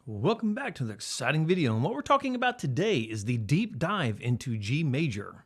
Welcome back to the exciting video, and what we're talking about today is the deep dive into G major.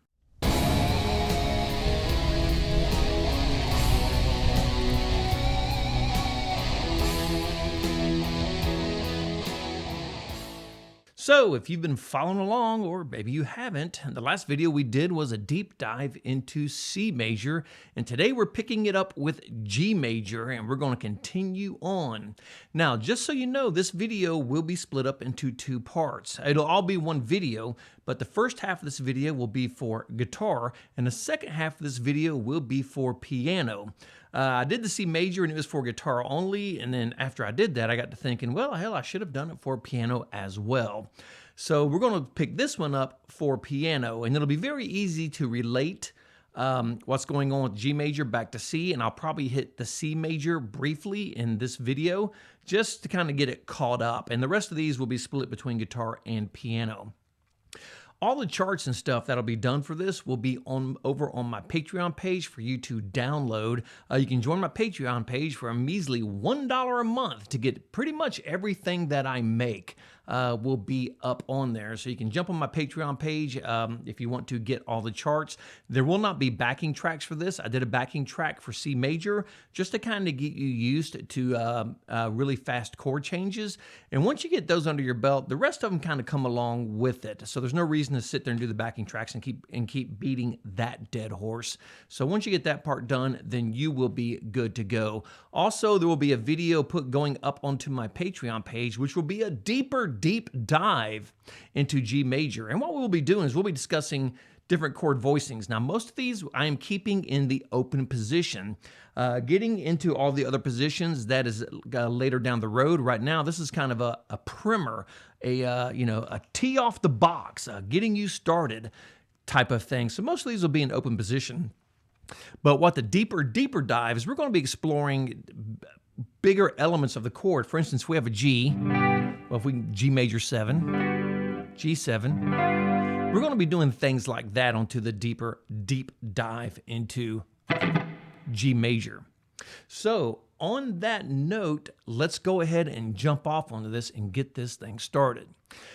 So if you've been following along, or maybe you haven't, the last video we did was a deep dive into C major, and today we're picking it up with G major, and we're going to continue on. Now, just so you know, this video will be split up into two parts. It'll all be one video, but the first half of this video will be for guitar, and the second half of this video will be for piano. I did the C major and it was for guitar only, and then after I did that, I got to thinking, well, hell, I should have done it for piano as well. So we're going to pick this one up for piano, and it'll be very easy to relate what's going on with G major back to C, and I'll probably hit the C major briefly in this video just to kind of get it caught up, and the rest of these will be split between guitar and piano. All the charts and stuff that'll be done for this will be over on my Patreon page for you to download. You can join my Patreon page for a measly $1 a month to get pretty much everything that I make will be up on there. So you can jump on my Patreon page if you want to get all the charts. There will not be backing tracks for this. I did a backing track for C major just to kind of get you used to really fast chord changes. And once you get those under your belt, the rest of them kind of come along with it. So there's no reason to sit there and do the backing tracks and keep beating that dead horse. So once you get that part done, then you will be good to go. Also, there will be a video going up onto my Patreon page, which will be a deep dive into G major. And what we'll be doing is we'll be discussing different chord voicings. Now, most of these I am keeping in the open position. Getting into all the other positions, that is later down the road. Right now, this is kind of a primer, a tee off the box, getting you started type of thing. So most of these will be in open position. But what the deeper dive is, we're going to be exploring bigger elements of the chord. For instance, we have a G. Well, if we G major 7, G7, we're going to be doing things like that onto the deep dive into G major. So on that note, let's go ahead and jump off onto this and get this thing started.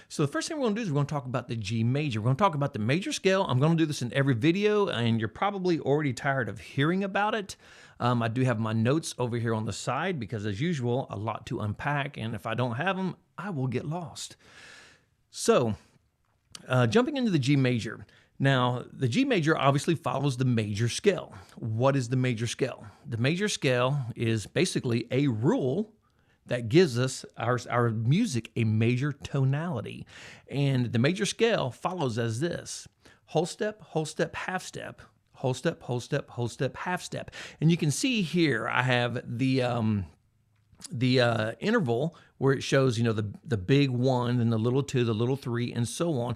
So the first thing we're going to do is we're going to talk about the G major. We're going to talk about the major scale. I'm going to do this in every video, and you're probably already tired of hearing about it. I do have my notes over here on the side because, as usual, a lot to unpack, and if I don't have them, I will get lost. So jumping into the G major. Now, the G major obviously follows the major scale. What is the major scale? The major scale is basically a rule that gives us our music a major tonality. And the major scale follows as this: whole step, half step, whole step, whole step, whole step, half step. And you can see here I have the interval where it shows, the big 1 and the little 2, the little 3, and so on.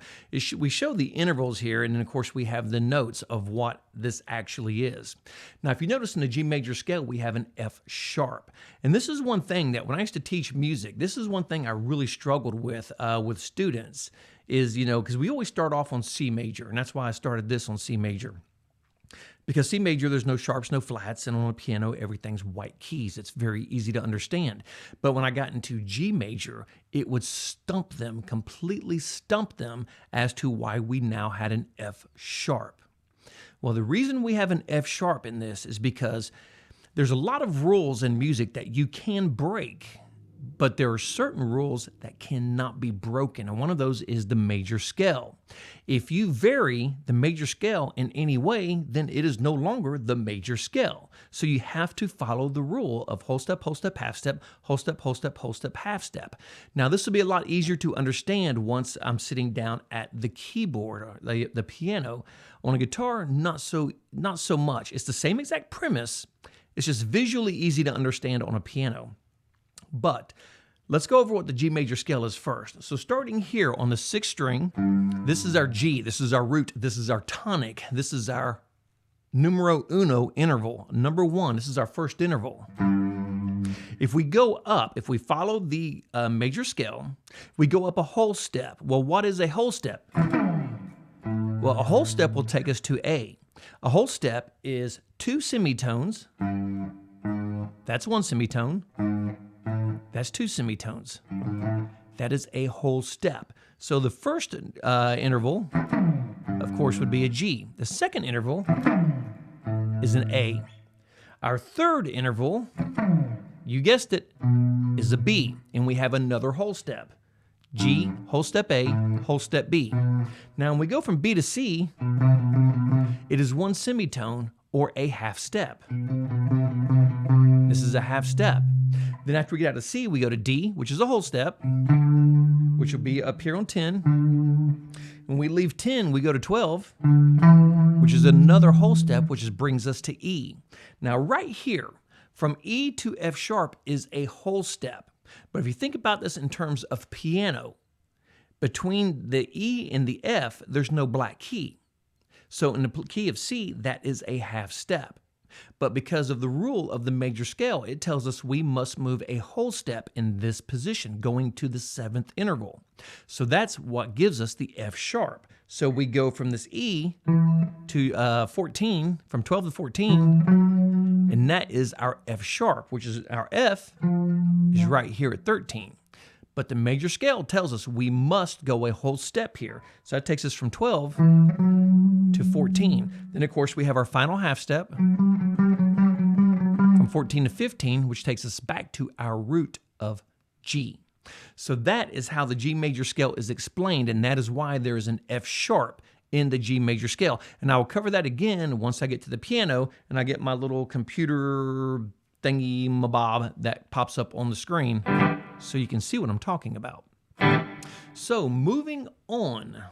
We show the intervals here, and then of course we have the notes of what this actually is. Now, if you notice in the G major scale, we have an F sharp. And this is one thing that when I used to teach music, this is one thing I really struggled with students is, because we always start off on C major, and that's why I started this on C major. Because C major, there's no sharps, no flats, and on a piano, everything's white keys. It's very easy to understand. But when I got into G major, it would completely stump them as to why we now had an F sharp. Well, the reason we have an F sharp in this is because there's a lot of rules in music that you can break, but there are certain rules that cannot be broken, and one of those is the major scale. If you vary the major scale in any way, then it is no longer the major scale. So you have to follow the rule of whole step, half step, whole step, half step. Now, this will be a lot easier to understand once I'm sitting down at the keyboard or the piano. On a guitar, not so much. It's the same exact premise. It's just visually easy to understand on a piano. But let's go over what the G major scale is first. So starting here on the 6th string, this is our G, this is our root, this is our tonic, this is our numero uno interval, number 1, this is our first interval. If we go up, if we follow the major scale, we go up a whole step. Well, what is a whole step? Well, a whole step will take us to A. A whole step is 2 semitones, that's 1 semitone. That's 2 semitones. that is a whole step. So the first interval, of course, would be a G. The second interval is an A. Our third interval, you guessed it, is a B, and we have another whole step. G, whole step A, whole step B. Now, when we go from B to C, it is one semitone or a half step. This is a half step. Then after we get out of C, we go to D, which is a whole step, which will be up here on 10. When we leave 10, we go to 12, which is another whole step, which brings us to E. Now, right here, from E to F sharp is a whole step. But if you think about this in terms of piano, between the E and the F, there's no black key. So in the key of C, that is a half step. But because of the rule of the major scale, it tells us we must move a whole step in this position, going to the 7th interval. So that's what gives us the F sharp. So we go from this E to 14, from 12 to 14, and that is our F sharp, which is our F is right here at 13. But the major scale tells us we must go a whole step here. So that takes us from 12 to 14. Then, of course, we have our final half step from 14 to 15, which takes us back to our root of G. So that is how the G major scale is explained, and that is why there is an F sharp in the G major scale. And I will cover that again once I get to the piano and I get my little computer thingy mabob that pops up on the screen so you can see what I'm talking about. So moving on.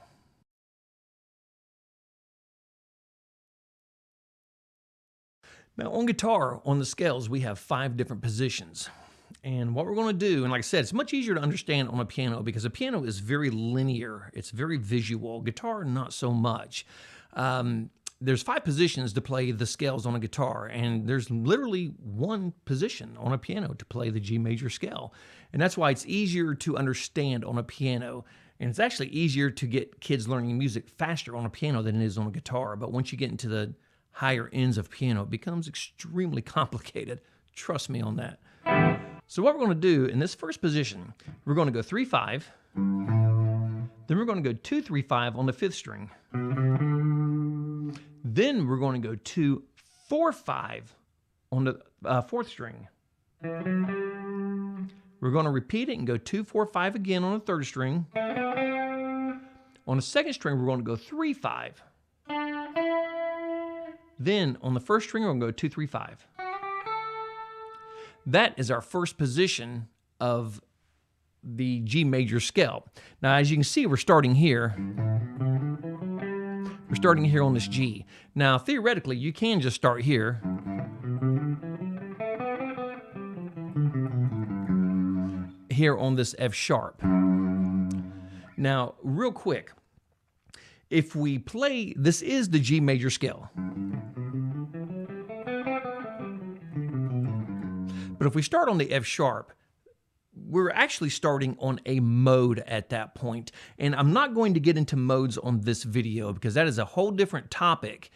Now on guitar, on the scales, we have 5 different positions. And what we're going to do, and like I said, it's much easier to understand on a piano because a piano is very linear. It's very visual. Guitar, not so much. There's 5 positions to play the scales on a guitar, and there's literally 1 position on a piano to play the G major scale. And that's why it's easier to understand on a piano. And it's actually easier to get kids learning music faster on a piano than it is on a guitar. But once you get into the higher ends of piano, it becomes extremely complicated. Trust me on that. So what we're going to do in this first position, we're going to go 3-5. Then we're going to go 2-3-5 on the 5th string. Then we're going to go 2-4-5 on the 4th string. We're going to repeat it and go 2-4-5 again on the 3rd string. On the 2nd string, we're going to go 3-5. Then on the 1st string, we're going to go 2-3-5. That is our first position of the G major scale. Now, as you can see, we're starting here. We're starting here on this G. Now, theoretically, you can just start here. Here on this F sharp. Now, real quick, if we play, this is the G major scale. But if we start on the F sharp, we're actually starting on a mode at that point. And I'm not going to get into modes on this video because that is a whole different topic.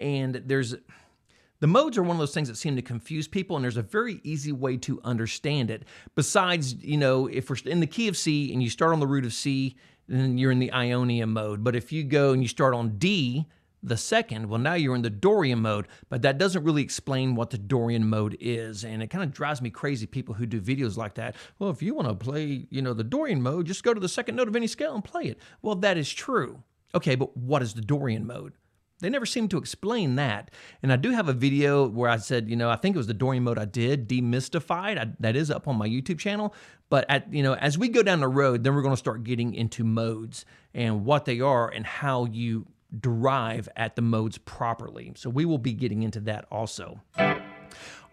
And the modes are one of those things that seem to confuse people, and there's a very easy way to understand it. Besides, you know, if we're in the key of C and you start on the root of C, then you're in the Ionian mode. But if you go and you start on D, the 2nd, well, now you're in the Dorian mode, but that doesn't really explain what the Dorian mode is. And it kind of drives me crazy, people who do videos like that. Well, if you want to play, you know, the Dorian mode, just go to the 2nd note of any scale and play it. Well, that is true. Okay, but what is the Dorian mode? They never seem to explain that. And I do have a video where I said, you know, I think it was the Dorian mode I did, Demystified. That is up on my YouTube channel. But, as we go down the road, then we're going to start getting into modes and what they are and how you derive at the modes properly. So we will be getting into that also.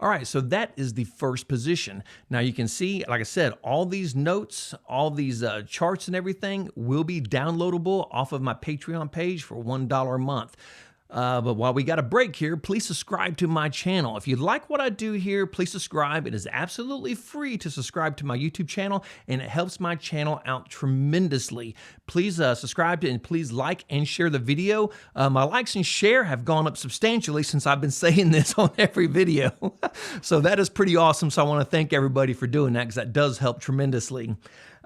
All right, so that is the first position. Now you can see, like I said, all these notes, all these charts and everything will be downloadable off of my Patreon page for $1 a month. But while we got a break here, please subscribe to my channel. If you like what I do here, please subscribe. It is absolutely free to subscribe to my YouTube channel, and it helps my channel out tremendously. Please subscribe to and please like and share the video. My likes and share have gone up substantially since I've been saying this on every video. So that is pretty awesome. So I want to thank everybody for doing that because that does help tremendously.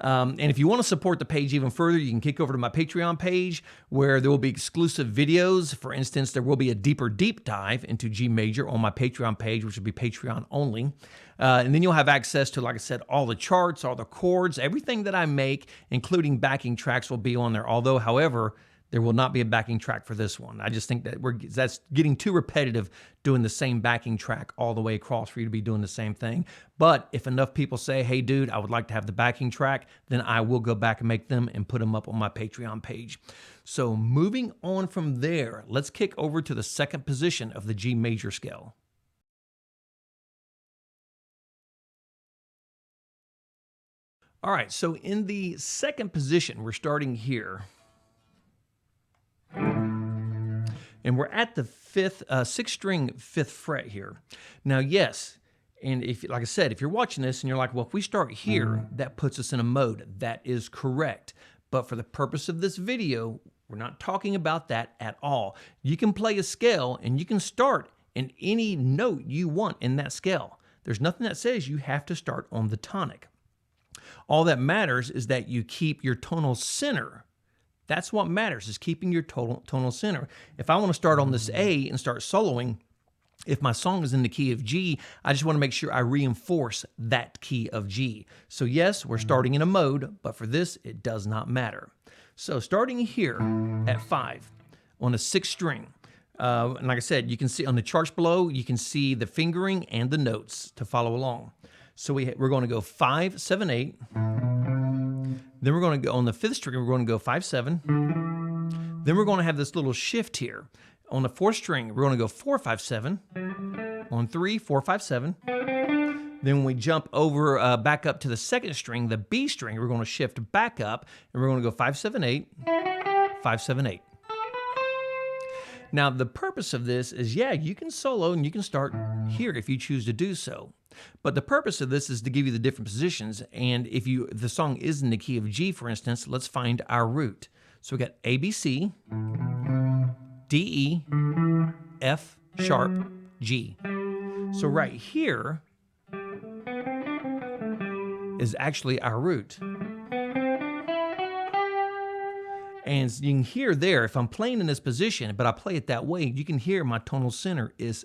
And if you want to support the page even further, you can kick over to my Patreon page where there will be exclusive videos. For instance, there will be a deep dive into G major on my Patreon page, which will be Patreon only. And then you'll have access to, like I said, all the charts, all the chords, everything that I make, including backing tracks, will be on there. Although, however, there will not be a backing track for this one. I just think that that's getting too repetitive doing the same backing track all the way across for you to be doing the same thing. But if enough people say, hey, dude, I would like to have the backing track, then I will go back and make them and put them up on my Patreon page. So moving on from there, let's kick over to the second position of the G major scale. All right, so in the second position, we're starting here. And we're at the sixth string, fifth fret here. Now, yes, and if, like I said, if you're watching this and you're like, well, if we start here, that puts us in a mode. That is correct. But for the purpose of this video, we're not talking about that at all. You can play a scale and you can start in any note you want in that scale. There's nothing that says you have to start on the tonic. All that matters is that you keep your tonal center. That's what matters, is keeping your tonal center. If I want to start on this A and start soloing, if my song is in the key of G, I just want to make sure I reinforce that key of G. So yes, we're starting in a mode, but for this, it does not matter. So starting here at 5 on a 6th string, and like I said, you can see on the charts below, you can see the fingering and the notes to follow along. So we're going to go 5, 7, 8. Then we're going to go on the 5th string, we're going to go 5, 7. Then we're going to have this little shift here. On the 4th string, we're going to go 4, 5, 7. On 3, 4, 5, 7. Then when we jump over back up to the 2nd string, the B string, we're going to shift back up, and we're going to go 5, 7, 8, 5, 7, 8. Now, the purpose of this is, yeah, you can solo and you can start here if you choose to do so. But the purpose of this is to give you the different positions. And if the song is in the key of G, for instance, let's find our root. So we got A, B, C, D, E, F, sharp, G. So right here is actually our root. And you can hear there, if I'm playing in this position, but I play it that way, you can hear my tonal center is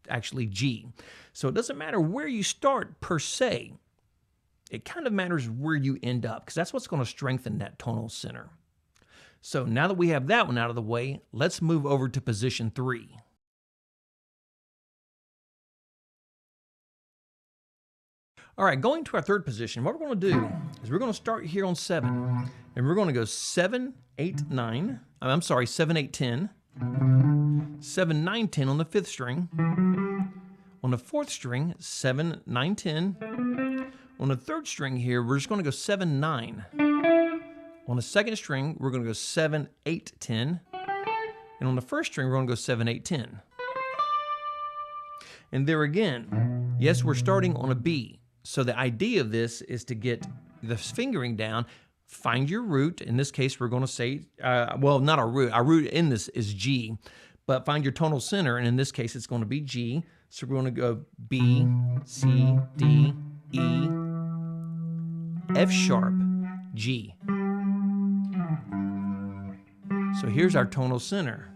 actually G. So it doesn't matter where you start per se. It kind of matters where you end up, because that's what's going to strengthen that tonal center. So now that we have that one out of the way, let's move over to position 3. All right, going to our third position, what we're going to do is we're going to start here on 7. And we're going to go 7, 8, 9. I'm sorry, 7, 8, 10. 7, 9, 10 on the 5th string. On the 4th string, 7, 9, 10. On the 3rd string here, we're just going to go 7, 9. On the 2nd string, we're going to go 7, 8, 10. And on the 1st string, we're going to go 7, 8, 10. And there again, yes, we're starting on a B. So the idea of this is to get the fingering down, find your root. In this case, we're going to say, well, not our root. Our root in this is G, but find your tonal center. And in this case, it's going to be G. So we're going to go B, C, D, E, F sharp, G. So here's our tonal center.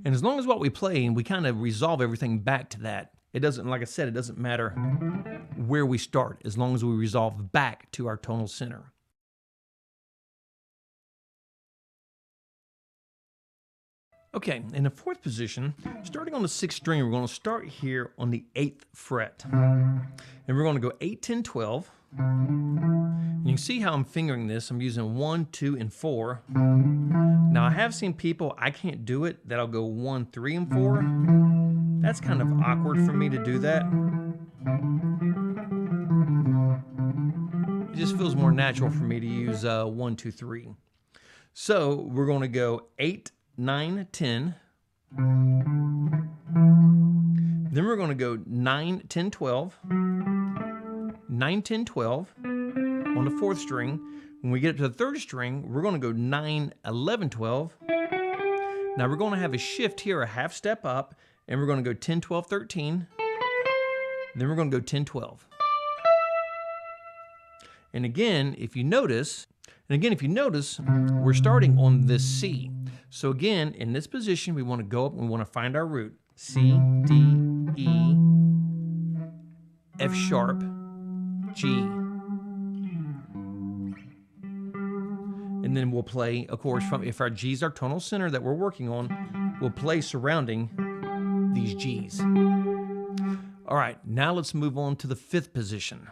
And as long as what we play and we kind of resolve everything back to that, it doesn't, like I said, it doesn't matter where we start as long as we resolve back to our tonal center. Okay, in the 4th position, starting on the 6th string, we're going to start here on the 8th fret. And we're going to go 8, 10, 12. And you can see how I'm fingering this. I'm using 1, 2, and 4. Now, I have seen people, I can't do it, that'll go 1, 3, and 4. That's kind of awkward for me to do that. It just feels more natural for me to use 1, 2, 3. So we're going to go 8, 9, 10. Then we're going to go 9, 10, 12. 9, 10, 12 on the 4th string. When we get up to the 3rd string, we're going to go 9, 11, 12. Now we're going to have a shift here, a half step up, and we're going to go 10, 12, 13. Then we're going to go 10, 12. And again, if you notice, we're starting on this C. So again, in this position, we want to go up and we want to find our root. C, D, E, F sharp, G. And then we'll play, of course, if our G is our tonal center that we're working on, we'll play surrounding these G's. All right, now let's move on to the 5th position.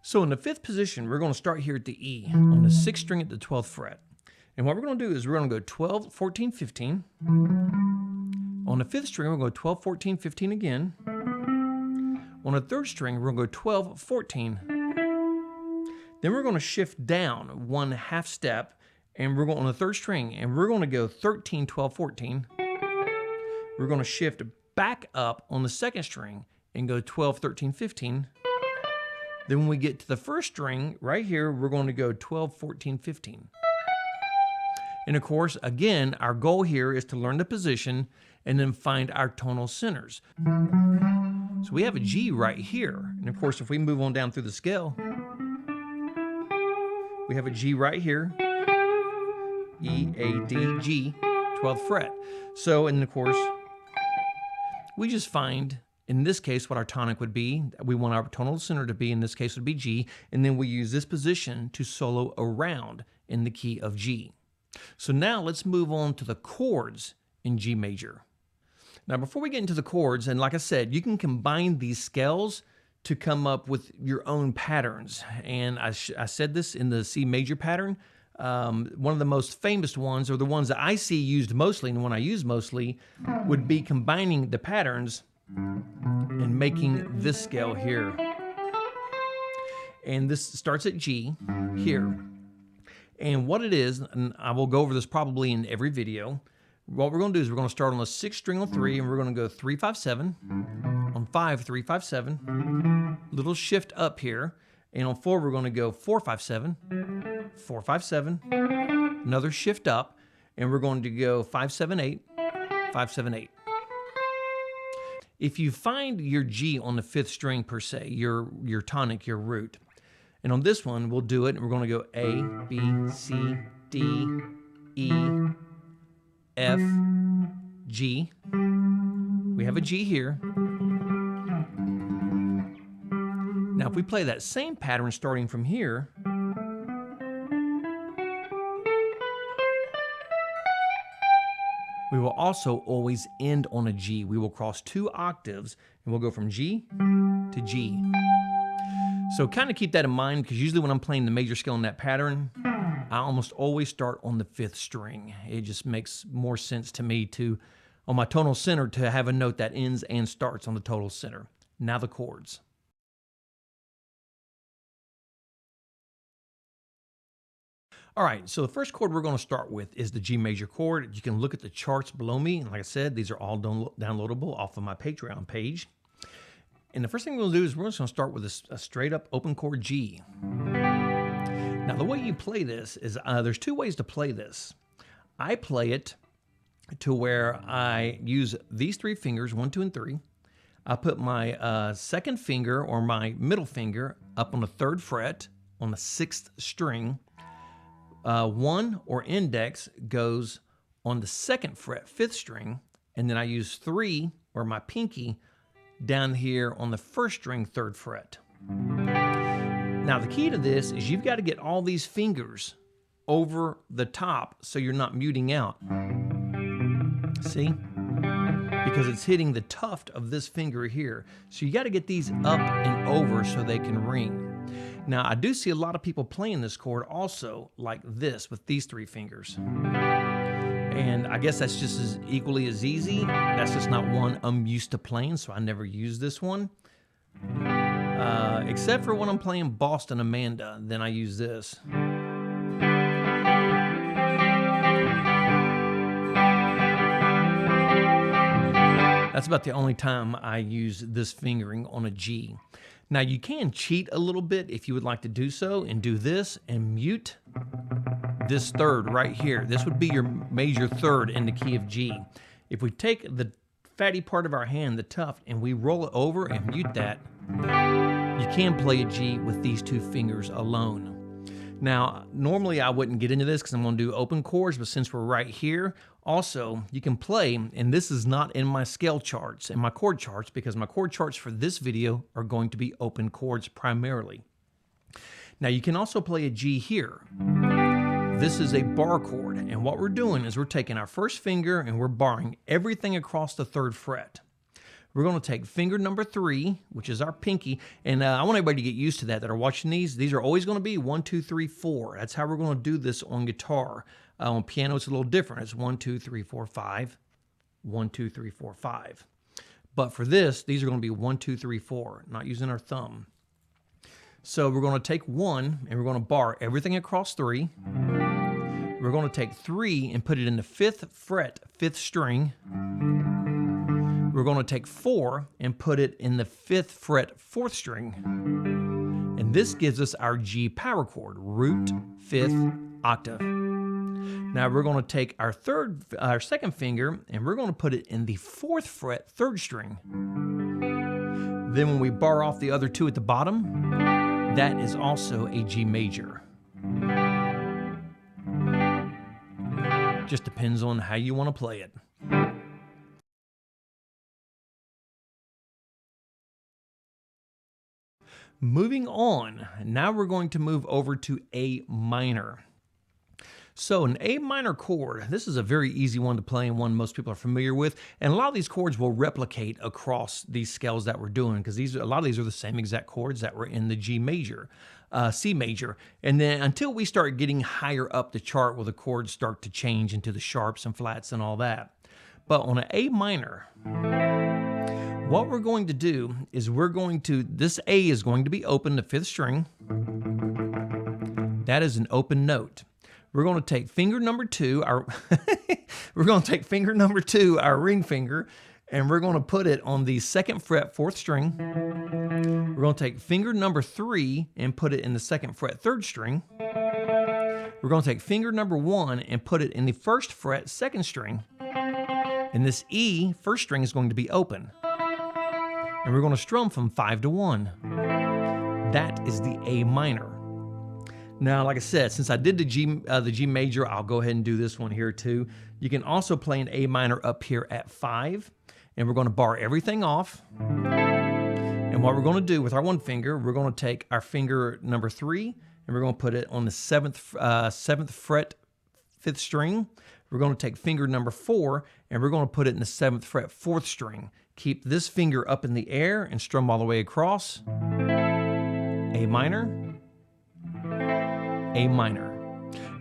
So in the 5th position, we're going to start here at the E on the 6th string at the 12th fret. And what we're going to do is we're going to go 12, 14, 15. On the 5th string, we're going to go 12, 14, 15 again. On the 3rd string, we're going to go 12, 14. Then we're going to shift down 1 half step, and we're going on the 3rd string, and we're going to go 13, 12, 14. We're going to shift back up on the 2nd string and go 12, 13, 15. Then when we get to the 1st string, right here, we're going to go 12, 14, 15. And of course, again, our goal here is to learn the position and then find our tonal centers. So we have a G right here. And of course, if we move on down through the scale, we have a G right here. E, A, D, G, 12th fret. So, and of course, we just find, in this case, what our tonic would be. We want our tonal center to be, in this case, would be G. And then we use this position to solo around in the key of G. So now let's move on to the chords in G major. Now, before we get into the chords, and like I said, you can combine these scales to come up with your own patterns. And I said this in the C major pattern. One of the most famous ones, or the ones that I see used mostly, and the one I use mostly, would be combining the patterns and making this scale here. And this starts at G here. And what it is, and I will go over this probably in every video, what we're going to do is we're going to start on the 6th string on 3, and we're going to go 3, 5, 7. On 5, 3, 5, 7. Little shift up here. And on 4, we're going to go 4, 5, 7. 4, 5, 7. Another shift up. And we're going to go 5, 7, 8. 5, 7, 8. If you find your G on the 5th string per se, your tonic, your root, and on this one, we'll do it, and we're going to go A, B, C, D, E, F, G. We have a G here. Now, if we play that same pattern starting from here, we will also always end on a G. We will cross 2 octaves, and we'll go from G to G. So kind of keep that in mind, because usually when I'm playing the major scale in that pattern, I almost always start on the 5th string. It just makes more sense to me to, on my tonal center, to have a note that ends and starts on the tonal center. Now the chords. All right, so the first chord we're going to start with is the G major chord. You can look at the charts below me. And like I said, these are all downloadable off of my Patreon page. And the first thing we'll do is we're just going to start with a straight up open chord G. Now, the way you play this is there's 2 ways to play this. I play it to where I use these 3 fingers, 1, 2, and 3. I put my 2nd finger or my middle finger up on the 3rd fret on the 6th string. 1 or index goes on the 2nd fret, 5th string, and then I use 3 or my pinky down here on the 1st string, 3rd fret. Now, the key to this is you've got to get all these fingers over the top so you're not muting out. See? Because it's hitting the tuft of this finger here. So you got to get these up and over so they can ring. Now, I do see a lot of people playing this chord also like this with these 3 fingers. And I guess that's just as equally as easy. That's just not one I'm used to playing, so I never use this one. Except for when I'm playing Boston Amanda, then I use this. That's about the only time I use this fingering on a G. Now, you can cheat a little bit if you would like to do so and do this and mute this 3rd right here. This would be your major 3rd in the key of G. If we take the fatty part of our hand, the tuft, and we roll it over and mute that, you can play a G with these two fingers alone. Now, normally I wouldn't get into this because I'm going to do open chords, but since we're right here, also you can play, and this is not in my scale charts, in my chord charts, because my chord charts for this video are going to be open chords primarily. Now you can also play a G here. This is a bar chord, and what we're doing is we're taking our first finger and we're barring everything across the 3rd fret. We're going to take finger number 3, which is our pinky, and I want everybody to get used to that are watching these. These are always going to be 1, 2, 3, 4. That's how we're going to do this on guitar. On piano, it's a little different. It's 1, 2, 3, 4, 5. 1, 2, 3, 4, 5. But for this, these are going to be 1, 2, 3, 4, not using our thumb. So we're going to take 1, and we're going to bar everything across 3. We're going to take 3 and put it in the 5th fret, 5th string. We're going to take 4 and put it in the 5th fret, 4th string. And this gives us our G power chord, root, 5th, octave. Now we're going to take our 2nd finger and we're going to put it in the 4th fret, 3rd string. Then when we bar off the other 2 at the bottom, that is also a G major. Just depends on how you want to play it. Moving on, now we're going to move over to A minor. So an A minor chord, this is a very easy one to play and one most people are familiar with. And a lot of these chords will replicate across these scales that we're doing because a lot of these are the same exact chords that were in the G major, C major. And then until we start getting higher up the chart where the chords start to change into the sharps and flats and all that. But on an A minor, what we're going to do is this A is going to be open, the 5th string. That is an open note. We're going to take finger number 2, our ring finger, and we're going to put it on the 2nd fret, 4th string. We're going to take finger number 3 and put it in the 2nd fret, 3rd string. We're going to take finger number 1 and put it in the 1st fret, 2nd string. And this E, 1st string, is going to be open. And we're going to strum from 5 to 1. That is the A minor. Now, like I said, since I did the G major, I'll go ahead and do this one here too. You can also play an A minor up here at 5, and we're going to bar everything off. And what we're going to do with our one finger, we're going to take our finger number 3, and we're going to put it on the 7th fret, 5th string. We're going to take finger number 4, and we're going to put it in the 7th fret, 4th string. Keep this finger up in the air and strum all the way across. A minor, A minor.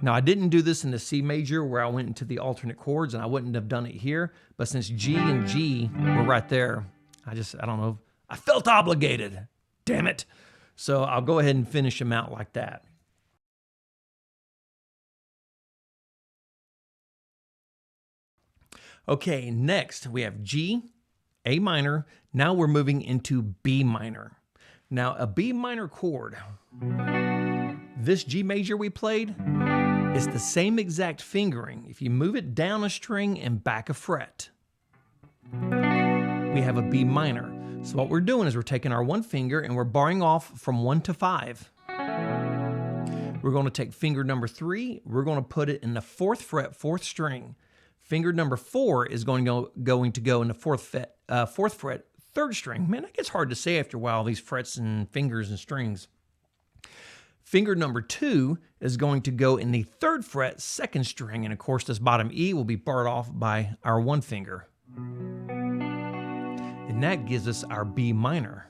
Now, I didn't do this in the C major where I went into the alternate chords, and I wouldn't have done it here. But since G and G were right there, I don't know, I felt obligated. Damn it. So I'll go ahead and finish them out like that. Okay, next we have G, A minor. Now we're moving into B minor. Now, a B minor chord, this G major we played, is the same exact fingering. If you move it down a string and back a fret, we have a B minor. So what we're doing is we're taking our one finger and we're barring off from 1 to 5. We're going to take finger number 3, we're going to put it in the 4th fret, 4th string. Finger number 4 is going to go in the 4th fret, 3rd string. Man, that gets hard to say after a while, these frets and fingers and strings. Finger number 2 is going to go in the 3rd fret, 2nd string, and of course this bottom E will be barred off by our one finger. And that gives us our B minor.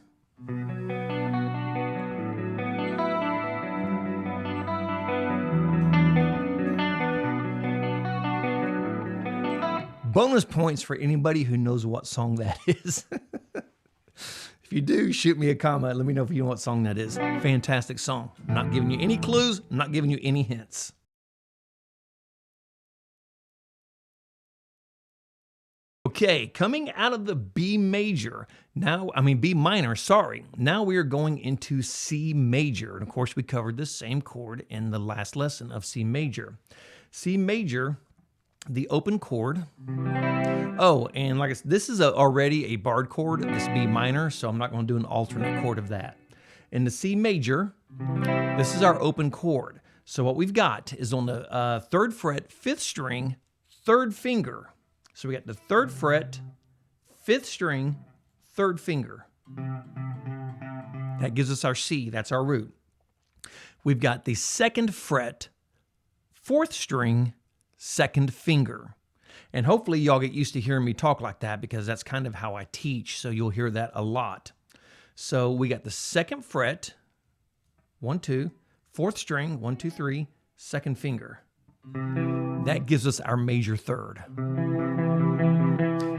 Bonus points for anybody who knows what song that is. If you do, shoot me a comment. Let me know if you know what song that is. Fantastic song. I'm not giving you any clues. I'm not giving you any hints. Okay, coming out of the B minor, now we are going into C major. And of course, we covered this same chord in the last lesson of C major. C major the open chord. Oh, and like I said, this is already a barred chord, this B minor, so I'm not going to do an alternate chord of that. In the C major, this is our open chord. So what we've got is on the 3rd fret, 5th string, 3rd finger. So we got the 3rd fret, 5th string, 3rd finger. That gives us our C, that's our root. We've got the 2nd fret, 4th string, 2nd finger. And hopefully y'all get used to hearing me talk like that because that's kind of how I teach, so you'll hear that a lot. So we got the 2nd fret, 1, 2, 4th string, 1, 2, 3, 2nd finger. That gives us our major 3rd.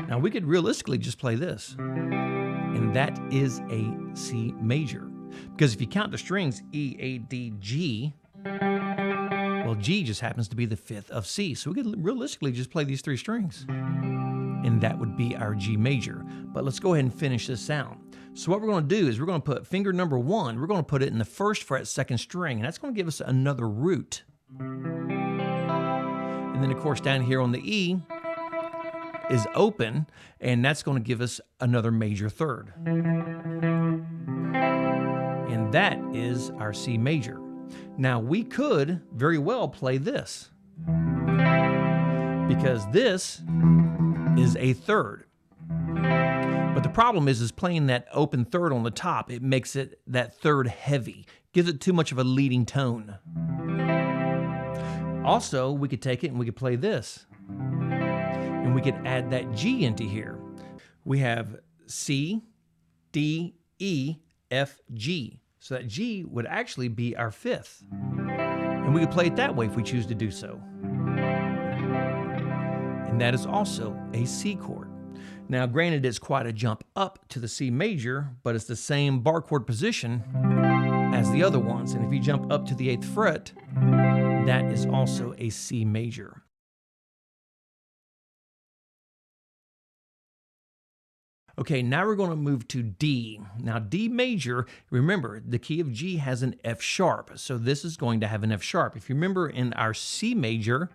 Now we could realistically just play this, and that is a C major. Because if you count the strings, E, A, D, G, well, G just happens to be the 5th of C. So we could realistically just play these 3 strings, and that would be our G major. But let's go ahead and finish this out. So what we're going to do is we're going to put finger number 1, we're going to put it in the 1st fret, 2nd string, and that's going to give us another root. And then, of course, down here on the E is open, and that's going to give us another major 3rd. And that is our C major. Now, we could very well play this, because this is a 3rd. But the problem is playing that open 3rd on the top, it makes it that 3rd heavy, gives it too much of a leading tone. Also, we could take it and we could play this, and we could add that G into here. We have C, D, E, F, G. So that G would actually be our 5th. And we could play it that way if we choose to do so. And that is also a C chord. Now, granted, it's quite a jump up to the C major, but it's the same bar chord position as the other ones. And if you jump up to the 8th fret, that is also a C major. Okay, now we're going to move to D. Now, D major, remember, the key of G has an F sharp, so this is going to have an F sharp. If you remember in our C major,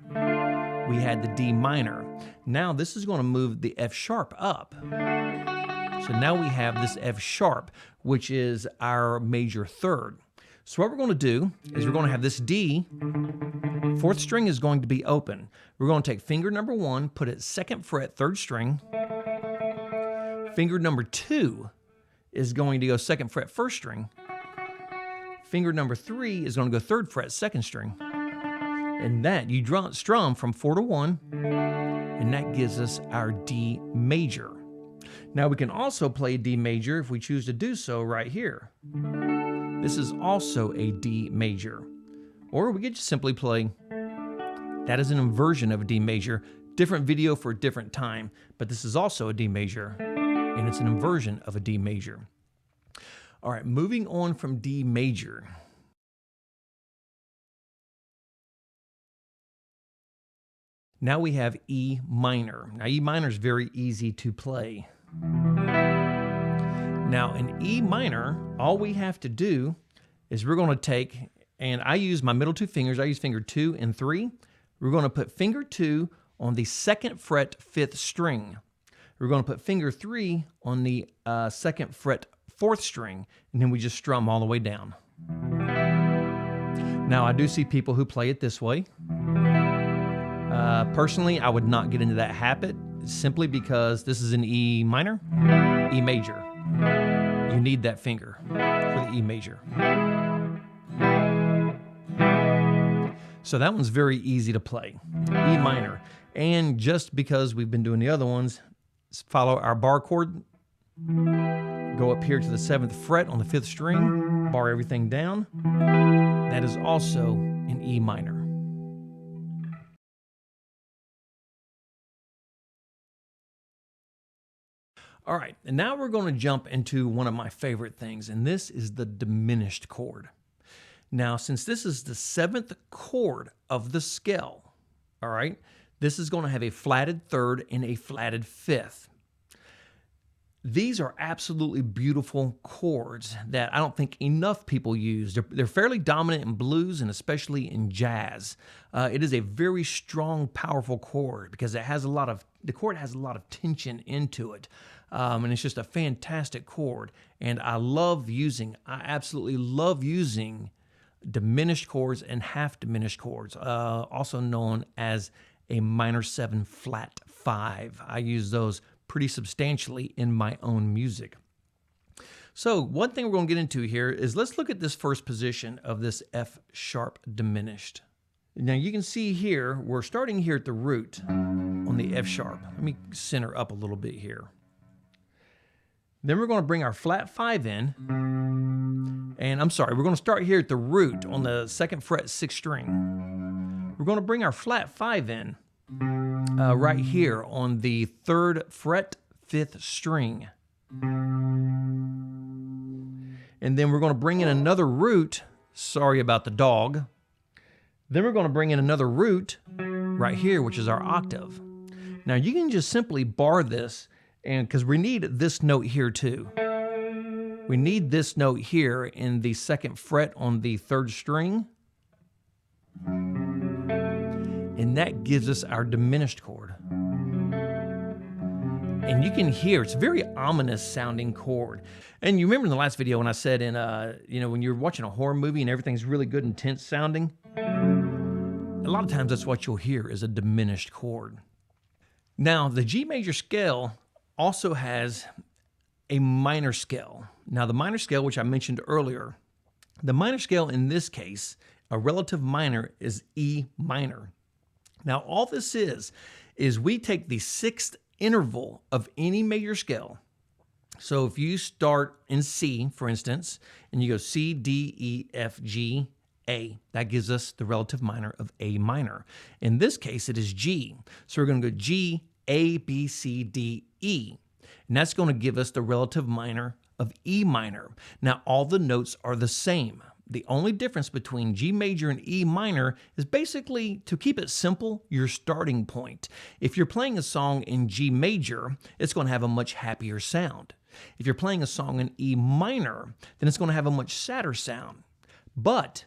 we had the D minor. Now, this is going to move the F sharp up. So now we have this F sharp, which is our major 3rd. So what we're going to do is we're going to have this D, 4th string is going to be open. We're going to take finger number 1, put it 2nd fret, 3rd string. Finger number 2 is going to go 2nd fret, 1st string. Finger number 3 is going to go 3rd fret, 2nd string. And that, you strum from 4 to 1, and that gives us our D major. Now we can also play D major if we choose to do so right here. This is also a D major. Or we could just simply play, that is an inversion of a D major, different video for a different time, but this is also a D major. And it's an inversion of a D major. All right, moving on from D major. Now we have E minor. Now E minor is very easy to play. Now in E minor, all we have to do is we're going to take, and I use my middle 2 fingers, I use finger 2 and 3. We're going to put finger 2 on the 2nd fret, 5th string. We're going to put finger 3 on the 2nd fret, 4th string, and then we just strum all the way down. Now, I do see people who play it this way. Personally, I would not get into that habit simply because this is an E minor, E major. You need that finger for the E major. So that one's very easy to play, E minor. And just because we've been doing the other ones, follow our bar chord, go up here to the 7th fret on the 5th string, bar everything down. That is also an E minor. All right, and now we're going to jump into one of my favorite things, and this is the diminished chord. Now, since this is the 7th chord of the scale, all right, this is going to have a flatted 3rd and a flatted 5th. These are absolutely beautiful chords that I don't think enough people use. They're fairly dominant in blues and especially in jazz. It is a very strong, powerful chord because the chord has a lot of tension into it. And it's just a fantastic chord. And I absolutely love using diminished chords and half diminished chords, also known as a minor 7 flat 5. I use those pretty substantially in my own music. So one thing we're going to get into here is let's look at this first position of this F sharp diminished. Now you can see here, we're starting here at the root on the F sharp. Let me center up a little bit here. Then we're going to bring our flat 5 in, and we're going to start here at the root on the 2nd fret 6th string. We're going to bring our flat 5 in right here on the 3rd fret 5th string. And then we're going to bring in another root. Sorry about the dog. Then we're going to bring in another root right here, which is our octave. Now you can just simply bar this, and because we need this note here too. We need this note here in the 2nd fret on the 3rd string. And that gives us our diminished chord. And you can hear it's a very ominous sounding chord. And you remember in the last video when I said when you're watching a horror movie and everything's really good and tense sounding, a lot of times that's what you'll hear is a diminished chord. Now the G major scale also has a minor scale. Now the minor scale, which I mentioned earlier, the minor scale in this case, a relative minor, is E minor. Now all this is we take the 6th interval of any major scale. So if you start in C, for instance, and you go C, D, E, F, G, A, that gives us the relative minor of A minor. In this case, it is G. So we're going to go G, A, B, C, D, E. And that's going to give us the relative minor of E minor. Now, all the notes are the same. The only difference between G major and E minor is basically, to keep it simple, your starting point. If you're playing a song in G major, it's going to have a much happier sound. If you're playing a song in E minor, then it's going to have a much sadder sound. But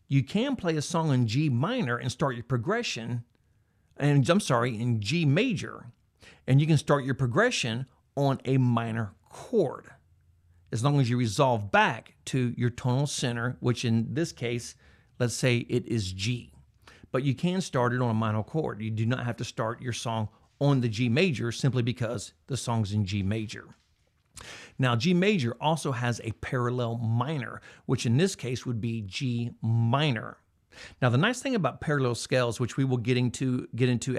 you can play a song in G minor and start your progression, in G major, and you can start your progression on a minor chord, as long as you resolve back to your tonal center, which in this case, let's say it is G. But you can start it on a minor chord. You do not have to start your song on the G major simply because the song's in G major. Now, G major also has a parallel minor, which in this case would be G minor. Now, the nice thing about parallel scales, which we will get into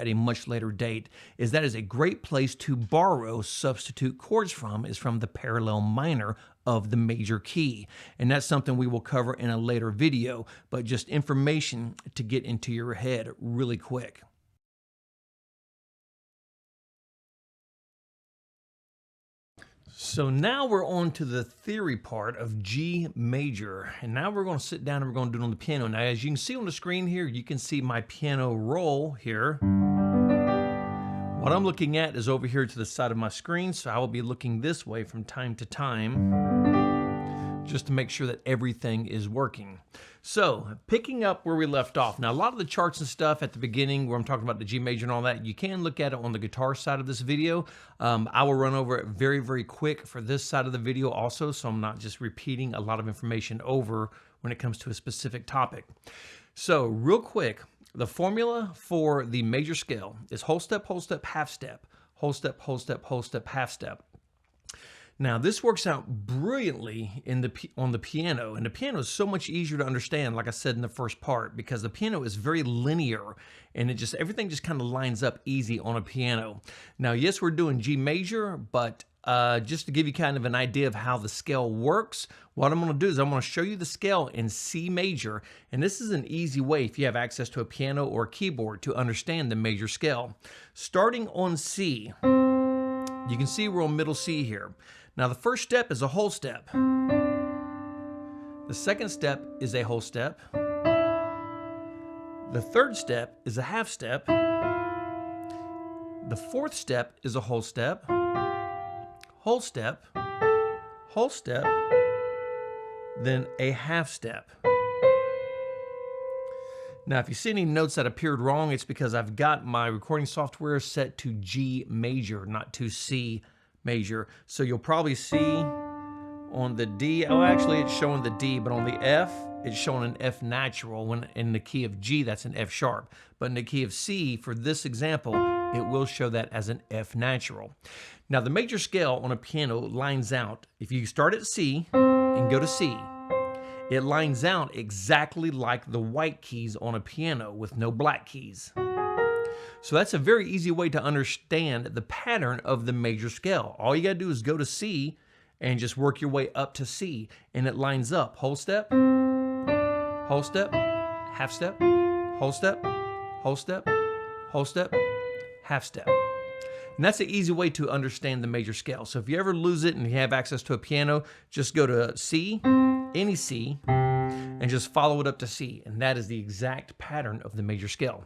at a much later date, is that is a great place to borrow substitute chords from, is from the parallel minor of the major key. And that's something we will cover in a later video, but just information to get into your head really quick. So now we're on to the theory part of G major, and now we're going to sit down and we're going to do it on the piano. Now, as you can see on the screen here, you can see my piano roll here. What I'm looking at is over here to the side of my screen, so I will be looking this way from time to time, just to make sure that everything is working. So, picking up where we left off. Now, a lot of the charts and stuff at the beginning, where I'm talking about the G major and all that, you can look at it on the guitar side of this video. I will run over it very, very quick for this side of the video also, so I'm not just repeating a lot of information over when it comes to a specific topic. So, real quick, the formula for the major scale is whole step, half step, whole step, whole step, half step. Now, this works out brilliantly on the piano, and the piano is so much easier to understand, like I said in the first part, because the piano is very linear, and everything just kind of lines up easy on a piano. Now, yes, we're doing G major, but just to give you kind of an idea of how the scale works, what I'm going to do is I'm going to show you the scale in C major, and this is an easy way, if you have access to a piano or a keyboard, to understand the major scale. Starting on C, you can see we're on middle C here. Now, the first step is a whole step. The second step is a whole step. The third step is a half step. The fourth step is a whole step. whole step, then a half step. Now, if you see any notes that appeared wrong, it's because I've got my recording software set to G major, not to C major. So you'll probably see on the D, oh, actually it's showing the D, but on the F, it's showing an F natural. When in the key of G, that's an F sharp. But in the key of C, for this example, it will show that as an F natural. Now, the major scale on a piano lines out. If you start at C and go to C, it lines out exactly like the white keys on a piano with no black keys. So that's a very easy way to understand the pattern of the major scale. All you gotta do is go to C and just work your way up to C, and it lines up. Whole step, half step, whole step, half step. And that's an easy way to understand the major scale. So if you ever lose it and you have access to a piano, just go to C, any C, and just follow it up to C. And that is the exact pattern of the major scale.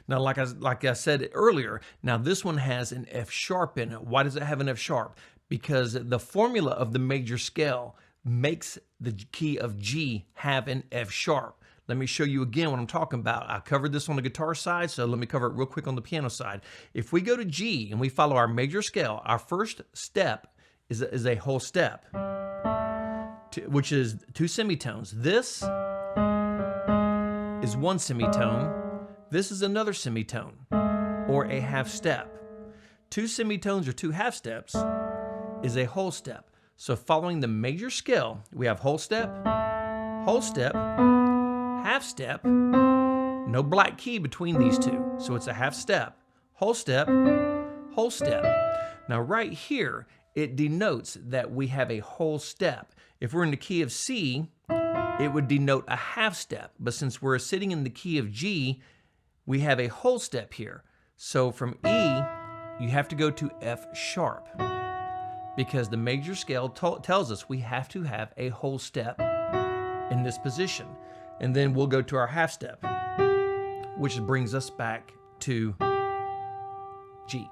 Now, like I said earlier, now this one has an F sharp in it. Why does it have an F sharp? Because the formula of the major scale makes the key of G have an F sharp. Let me show you again what I'm talking about. I covered this on the guitar side, so let me cover it real quick on the piano side. If we go to G and we follow our major scale, our first step is a whole step, which is 2 semitones. This is 1 semitone. This is another semitone, or a half step. 2 semitones or 2 half steps is a whole step. So following the major scale, we have whole step, half step, no black key between these two. So it's a half step, whole step, whole step. Now right here, it denotes that we have a whole step. If we're in the key of C, it would denote a half step. But since we're sitting in the key of G, we have a whole step here. So from E, you have to go to F sharp, because the major scale tells us we have to have a whole step in this position. And then we'll go to our half step, which brings us back to G.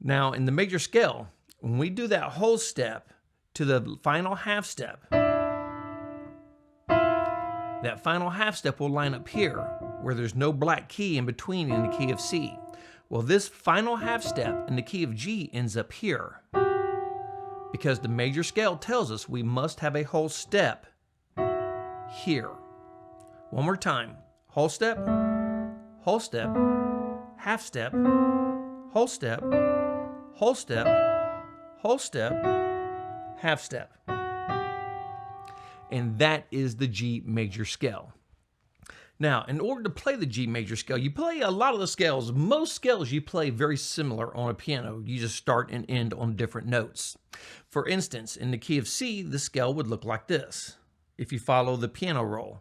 Now, in the major scale, when we do that whole step to the final half step, that final half step will line up here, where there's no black key in between in the key of C. Well, this final half step in the key of G ends up here, because the major scale tells us we must have a whole step here. One more time. Whole step, half step, whole step, whole step, whole step, half step. And that is the G major scale. Now, in order to play the G major scale, you play a lot of the scales. Most scales you play very similar on a piano. You just start and end on different notes. For instance, in the key of C, the scale would look like this, if you follow the piano roll.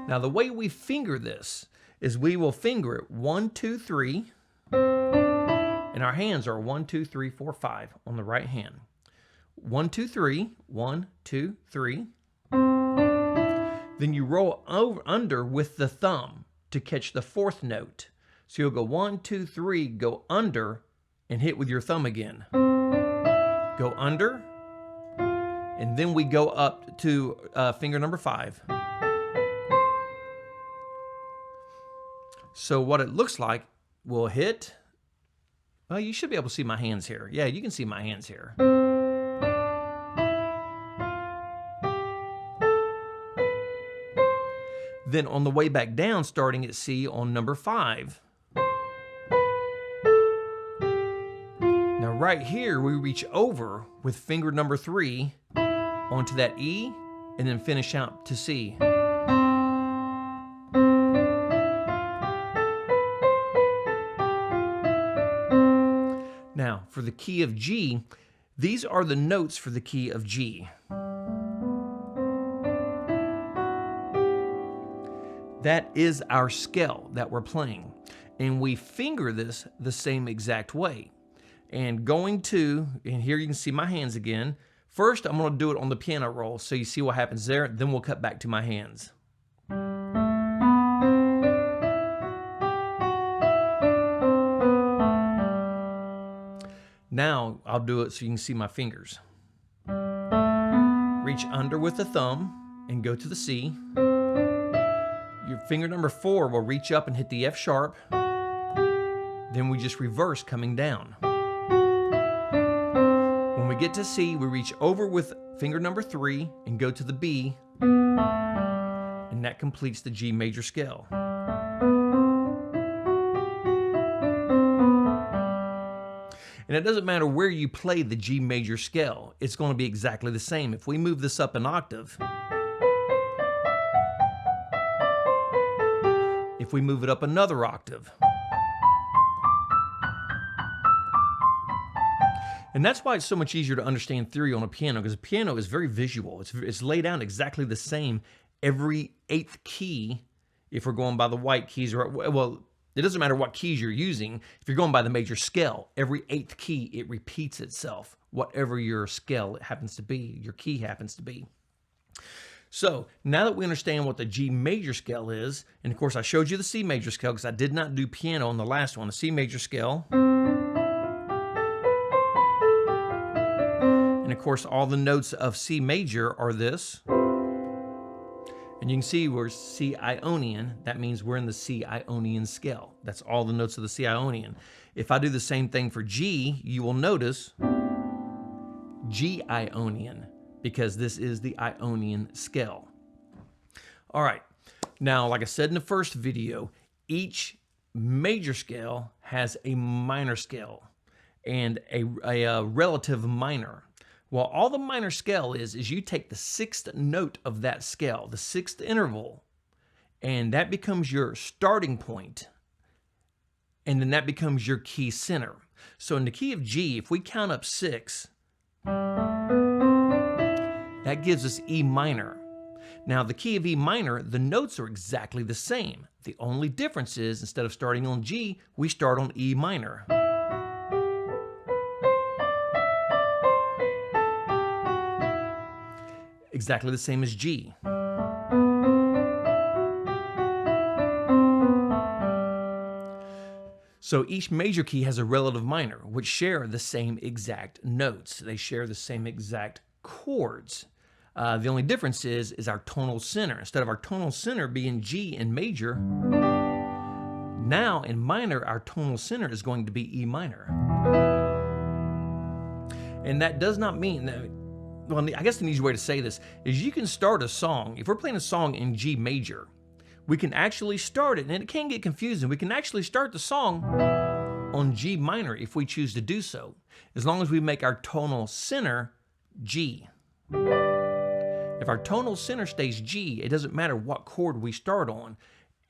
Now, the way we finger this is we will finger it 1, 2, 3, and our hands are 1, 2, 3, 4, 5 on the right hand. 1, 2, 3, 1, 2, 3. Then you roll under with the thumb to catch the 4th note. So you'll go 1, 2, 3, go under, and hit with your thumb again. Go under, and then we go up to finger number 5. So what it looks like, we'll hit. Well, you should be able to see my hands here. Yeah, you can see my hands here. Then on the way back down, starting at C on number 5. Now right here, we reach over with finger number 3 onto that E, and then finish out to C. Now, for the key of G, these are the notes for the key of G. That is our scale that we're playing. And we finger this the same exact way. And going to, and here you can see my hands again. First, I'm going to do it on the piano roll so you see what happens there. Then we'll cut back to my hands. Now I'll do it so you can see my fingers. Reach under with the thumb and go to the C. Your finger number 4 will reach up and hit the F sharp. Then we just reverse coming down. When we get to C, we reach over with finger number 3 and go to the B, and that completes the G major scale. And it doesn't matter where you play the G major scale, it's going to be exactly the same. If we move this up an octave, if we move it up another octave, and that's why it's so much easier to understand theory on a piano, because a piano is very visual. It's laid down exactly the same every 8th key. If we're going by the white keys, or well, it doesn't matter what keys you're using. If you're going by the major scale, every 8th key, it repeats itself, whatever your scale happens to be, your key happens to be. So now that we understand what the G major scale is, and of course I showed you the C major scale because I did not do piano on the last one, the C major scale. And of course, all the notes of C major are this. And you can see we're C Ionian. That means we're in the C Ionian scale. That's all the notes of the C Ionian. If I do the same thing for G, you will notice G Ionian, because this is the Ionian scale. All right. Now, like I said in the first video, each major scale has a minor scale and a relative minor. Well, all the minor scale is you take the 6th note of that scale, the 6th interval, and that becomes your starting point, and then that becomes your key center. So in the key of G, if we count up 6, that gives us E minor. Now, the key of E minor, the notes are exactly the same. The only difference is instead of starting on G, we start on E minor. Exactly the same as G. So each major key has a relative minor, which share the same exact notes. They share the same exact chords. The only difference is our tonal center. Instead of our tonal center being G in major, now in minor, our tonal center is going to be E minor. And that does not mean that, well, I guess an easy way to say this is you can start a song. If we're playing a song in G major, we can actually start it, and it can get confusing. We can actually start the song on G minor if we choose to do so, as long as we make our tonal center G. If our tonal center stays G, it doesn't matter what chord we start on.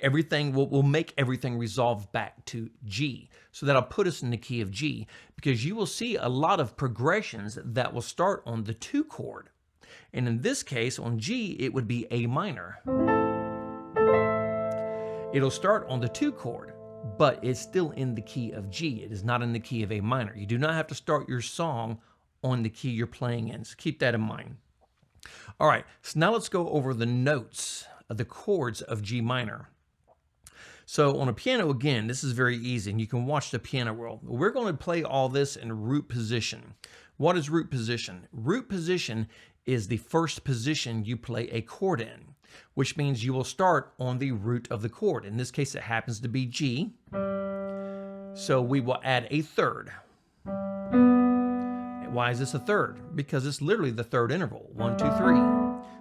Everything will make everything resolve back to G. So that'll put us in the key of G, because you will see a lot of progressions that will start on the 2 chord. And in this case, on G, it would be A minor. It'll start on the 2 chord, but it's still in the key of G. It is not in the key of A minor. You do not have to start your song on the key you're playing in. So keep that in mind. All right, so now let's go over the notes of the chords of G minor. So on a piano, again, this is very easy, and you can watch the piano roll. We're going to play all this in root position. What is root position? Root position is the first position you play a chord in, which means you will start on the root of the chord. In this case, it happens to be G. So we will add a third. Why is this a third? Because it's literally the 3rd interval, 1, 2, 3.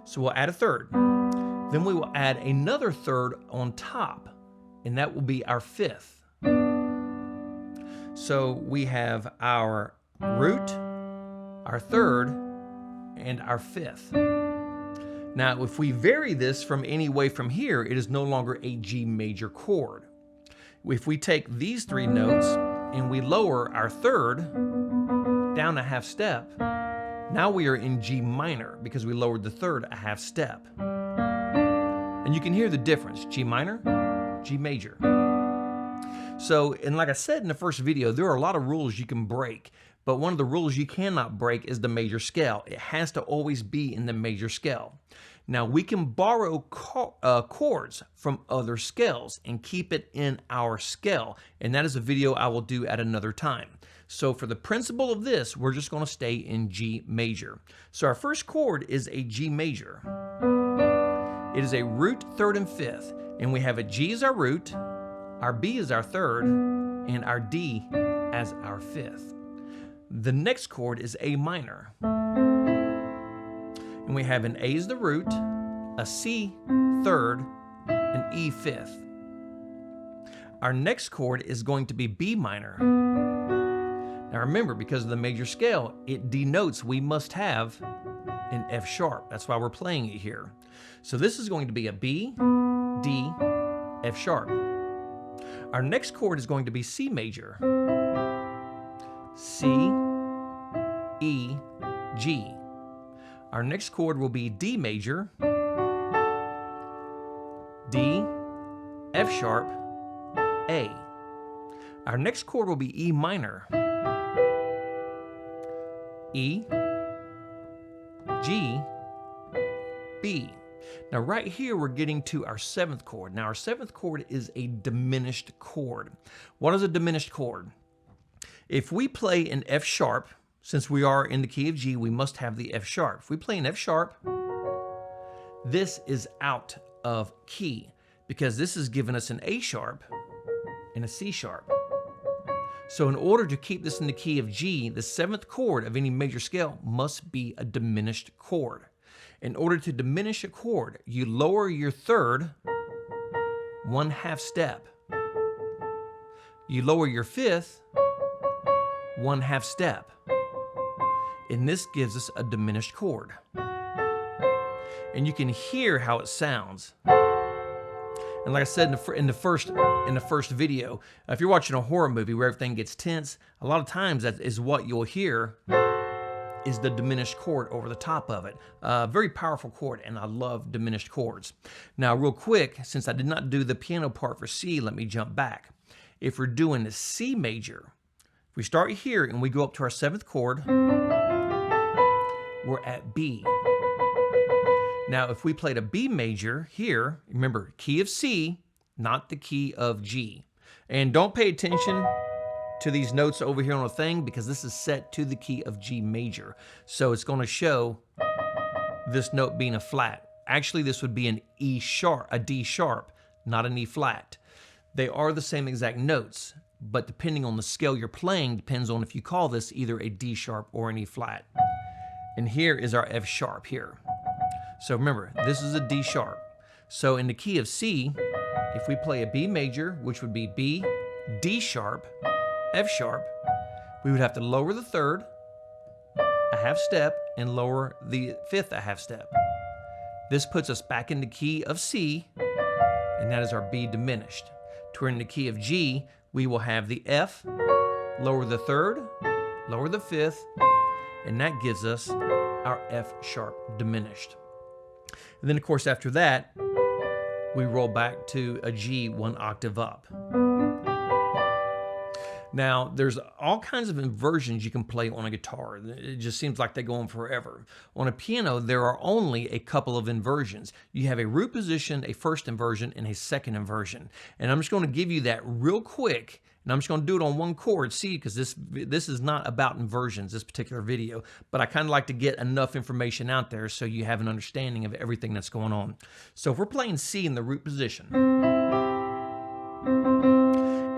So we'll add a third. Then we will add another third on top, and that will be our 5th. So we have our root, our 3rd, and our 5th. Now, if we vary this from any way from here, it is no longer a G major chord. If we take these 3 notes and we lower our 3rd down a half step, now we are in G minor because we lowered the 3rd a half step. And you can hear the difference, G minor, G major. So, and like I said in the first video, there are a lot of rules you can break, But one of the rules you cannot break is the major scale. It has to always be in the major scale. Now, we can borrow chords from other scales and keep it in our scale, and that is a video I will do at another time. So for the principle of this, we're just going to stay in G major. So our first chord is a G major. It is a root, third, and fifth, and we have a G as our root, our B as our third, and our D as our fifth. The next chord is A minor. And we have an A as the root, a C third, an E fifth. Our next chord is going to be B minor. Now remember, because of the major scale, it denotes we must have an F sharp. That's why we're playing it here. So this is going to be a B, D, F sharp. Our next chord is going to be C major. C, E, G. Our next chord will be D major, D, F sharp, A. Our next chord will be E minor, E, G, B. Now right here we're getting to our seventh chord. Now our seventh chord is a diminished chord. What is a diminished chord? If we play an F sharp, since we are in the key of G, we must have the F sharp. If we play an F sharp, this is out of key because this is giving us an A sharp and a C sharp. So in order to keep this in the key of G, the seventh chord of any major scale must be a diminished chord. In order to diminish a chord, you lower your third 1/2 step. You lower your fifth 1/2 step. And this gives us a diminished chord. And you can hear how it sounds. And like I said in the first video, if you're watching a horror movie where everything gets tense, a lot of times that is what you'll hear is the diminished chord over the top of it. Very powerful chord, and I love diminished chords. Now, real quick, since I did not do the piano part for C, let me jump back. If we're doing the C major, if we start here and we go up to our seventh chord, we're at B. Now, if we played a B major here, remember, key of C, not the key of G. And don't pay attention to these notes over here on the thing because this is set to the key of G major. So it's going to show this note being a flat. Actually, this would be an E sharp, a D sharp, not an E flat. They are the same exact notes, but depending on the scale you're playing depends on if you call this either a D sharp or an E flat. And here is our F sharp here. So remember, this is a D sharp. So in the key of C, if we play a B major, which would be B, D sharp, F sharp, we would have to lower the third 1/2 step and lower the fifth 1/2 step. This puts us back in the key of C, and that is our B diminished. To in the key of G, we will have the F, lower the third, lower the fifth, and that gives us our F sharp diminished. And then, of course, after that, we roll back to a G 1 octave up. Now, there's all kinds of inversions you can play on a guitar. It just seems like they go on forever. On a piano, there are only a couple of inversions. You have a root position, a first inversion, and a second inversion. And I'm just going to give you that real quick, and I'm just going to do it on one chord, see, because this is not about inversions, this particular video, but I kind of like to get enough information out there so you have an understanding of everything that's going on. So if we're playing C in the root position,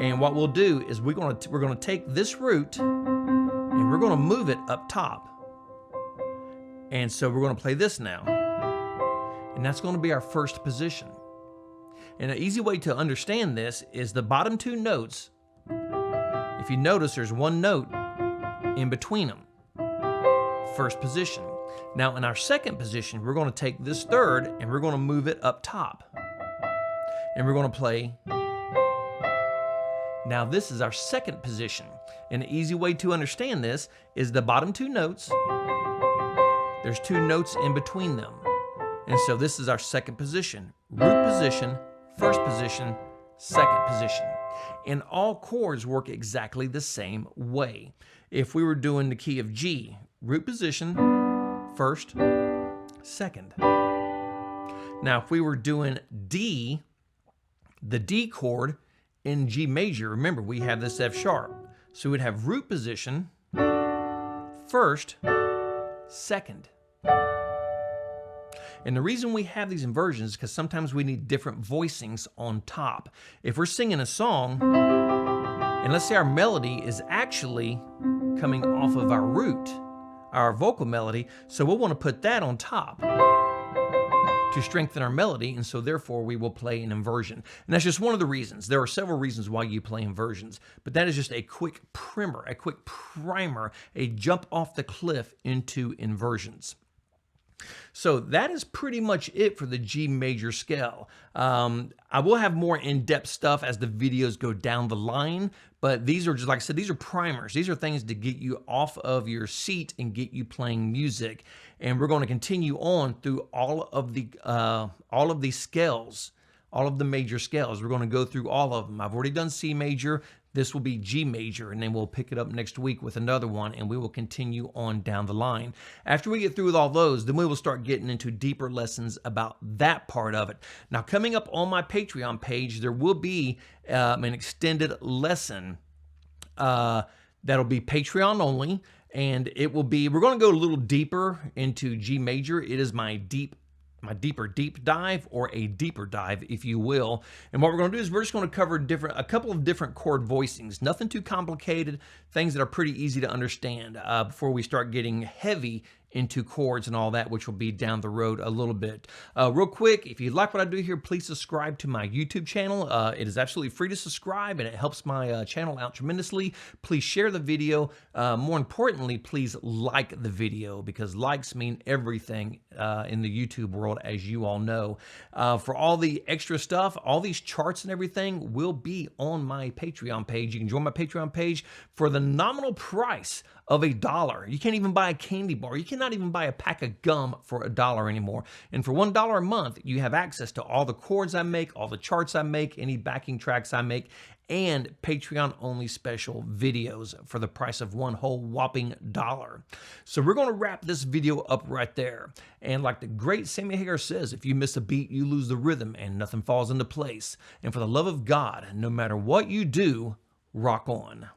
and what we'll do is we're going to take this root and we're going to move it up top. And so we're going to play this now. And that's going to be our first position. And an easy way to understand this is the bottom two notes. If you notice, there's one note in between them. First position. Now in our second position, we're going to take this third and we're going to move it up top. And we're going to play. Now this is our second position. And an easy way to understand this is the bottom two notes. There's two notes in between them. And so this is our second position. Root position, first position, second position. And all chords work exactly the same way. If we were doing the key of G, root position, first, second. Now, if we were doing D, the D chord in G major, remember we have this F sharp. So we'd have root position, first, second. And the reason we have these inversions is because sometimes we need different voicings on top. If we're singing a song, and let's say our melody is actually coming off of our root, our vocal melody, so we'll want to put that on top to strengthen our melody, and so therefore we will play an inversion. And that's just one of the reasons. There are several reasons why you play inversions, but that is just a quick primer, a jump off the cliff into inversions. So that is pretty much it for the G major scale. I will have more in-depth stuff as the videos go down the line, but these are just, like I said, these are primers. These are things to get you off of your seat and get you playing music. And we're going to continue on through all of these scales, all of the major scales. We're going to go through all of them. I've already done C major. This will be G major, and then we'll pick it up next week with another one, and we will continue on down the line. After we get through with all those, then we will start getting into deeper lessons about that part of it. Now, coming up on my Patreon page, there will be an extended lesson that'll be Patreon only, and it will be, we're going to go a little deeper into G major. It is my deeper deep dive, or a deeper dive, if you will. And what we're going to do is we're just going to cover a couple of different chord voicings, nothing too complicated, things that are pretty easy to understand before we start getting heavy into chords and all that, which will be down the road a little bit. Real quick, if you like what I do here, please subscribe to my YouTube channel. It is absolutely free to subscribe, and it helps my channel out tremendously. Please share the video. More importantly, please like the video, because likes mean everything in the YouTube world, as you all know. For all the extra stuff, all these charts and everything will be on my Patreon page. You can join my Patreon page for the nominal price of $1. You can't even buy a candy bar. You cannot even buy a pack of gum for $1 anymore. And for $1 a month, you have access to all the chords I make, all the charts I make, any backing tracks I make, and Patreon-only special videos for the price of one whole whopping $1. So we're going to wrap this video up right there. And like the great Sammy Hagar says, if you miss a beat, you lose the rhythm, and nothing falls into place. And for the love of God, no matter what you do, rock on.